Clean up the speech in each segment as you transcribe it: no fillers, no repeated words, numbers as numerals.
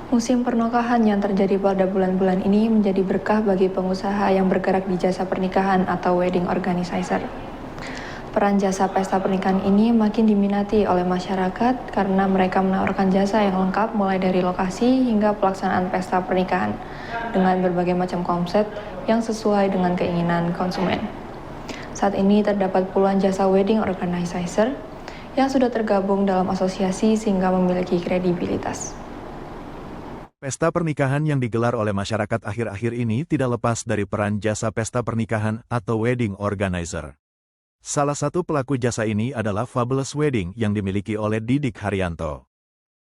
Musim pernikahan yang terjadi pada bulan-bulan ini menjadi berkah bagi pengusaha yang bergerak di jasa pernikahan atau wedding organizer. Peran jasa pesta pernikahan ini makin diminati oleh masyarakat karena mereka menawarkan jasa yang lengkap mulai dari lokasi hingga pelaksanaan pesta pernikahan dengan berbagai macam konsep yang sesuai dengan keinginan konsumen. Saat ini terdapat puluhan jasa wedding organizer yang sudah tergabung dalam asosiasi sehingga memiliki kredibilitas. Pesta pernikahan yang digelar oleh masyarakat akhir-akhir ini tidak lepas dari peran jasa pesta pernikahan atau wedding organizer. Salah satu pelaku jasa ini adalah Fabulous Wedding yang dimiliki oleh Didik Haryanto.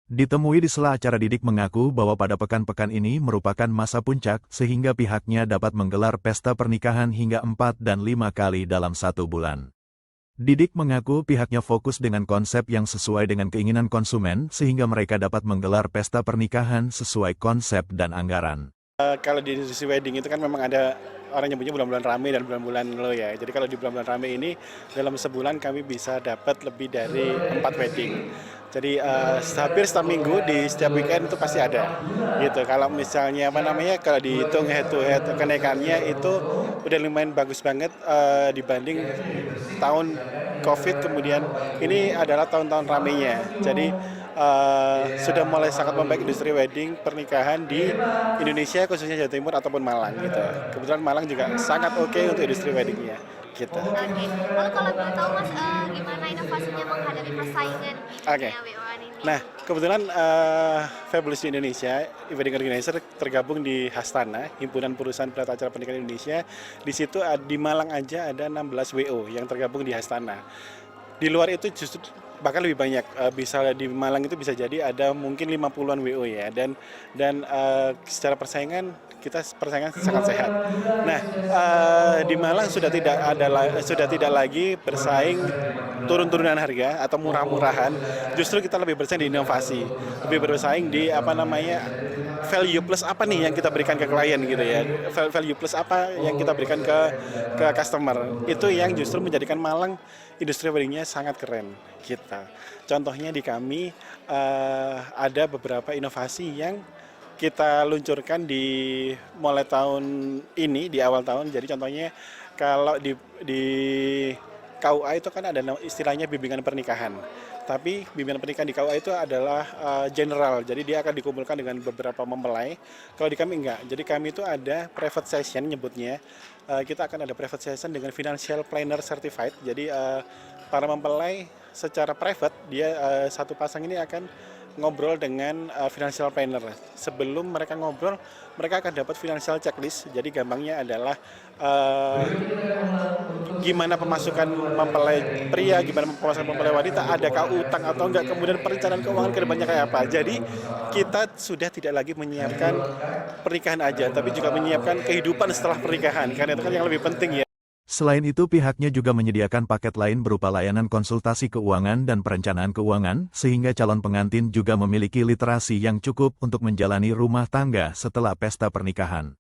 Ditemui di sela acara, Didik mengaku bahwa pada pekan-pekan ini merupakan masa puncak sehingga pihaknya dapat menggelar pesta pernikahan hingga 4 dan 5 kali dalam satu bulan. Didik mengaku pihaknya fokus dengan konsep yang sesuai dengan keinginan konsumen sehingga mereka dapat menggelar pesta pernikahan sesuai konsep dan anggaran. Kalau di industri wedding itu kan memang ada orang nyebutnya bulan-bulan rame dan bulan-bulan low ya. Jadi kalau di bulan-bulan rame ini dalam sebulan kami bisa dapat lebih dari 4 wedding. Jadi hampir setiap minggu di setiap weekend itu pasti ada. Gitu. Kalau misalnya kalau dihitung head to head kenaikannya itu udah lumayan bagus banget dibanding tahun COVID, kemudian ini adalah tahun-tahun ramenya. Jadi sudah mulai sangat membaik industri wedding pernikahan di Indonesia, khususnya Jawa Timur ataupun Malang gitu. Kebetulan Malang juga sangat oke untuk industri weddingnya gitu. Oke, lalu kalau boleh tahu Mas, gimana inovasinya menghadapi persaingan di Oke. dunia WOAN ini? Nah, kebetulan Fabulous di Indonesia, wedding organizer tergabung di Hastana, Himpunan Perusahaan Penata Acara Pernikahan Indonesia. Di situ di Malang aja ada 16 WO yang tergabung di Hastana. Di luar itu justru bahkan lebih banyak, bisa di Malang itu bisa jadi ada mungkin 50-an WO ya, dan secara persaingan kita persaingan sangat sehat. Nah, di Malang sudah tidak lagi bersaing turun-turunan harga atau murah-murahan, justru kita lebih bersaing di inovasi, lebih bersaing di value plus apa nih yang kita berikan ke klien gitu ya, value plus apa yang kita berikan ke customer, itu yang justru menjadikan Malang industri weddingnya sangat keren kita. Contohnya di kami ada beberapa inovasi yang kita luncurkan di mulai tahun ini, di awal tahun. Jadi contohnya kalau di KUA itu kan ada istilahnya bimbingan pernikahan. Tapi bimbingan pernikahan di KUA itu adalah general, jadi dia akan dikumpulkan dengan beberapa mempelai. Kalau di kami enggak, jadi kami itu ada private session nyebutnya. Kita akan ada private session dengan financial planner certified. Jadi para mempelai secara private, dia satu pasang ini akan ngobrol dengan financial planner. Sebelum mereka ngobrol, mereka akan dapat financial checklist. Jadi gampangnya adalah gimana pemasukan mempelai pria, gimana pemasukan mempelai wanita, adakah utang atau enggak, kemudian perencanaan keuangan ke depannya kayak apa. Jadi kita sudah tidak lagi menyiapkan pernikahan aja, tapi juga menyiapkan kehidupan setelah pernikahan, karena itu kan yang lebih penting ya. Selain itu, pihaknya juga menyediakan paket lain berupa layanan konsultasi keuangan dan perencanaan keuangan, sehingga calon pengantin juga memiliki literasi yang cukup untuk menjalani rumah tangga setelah pesta pernikahan.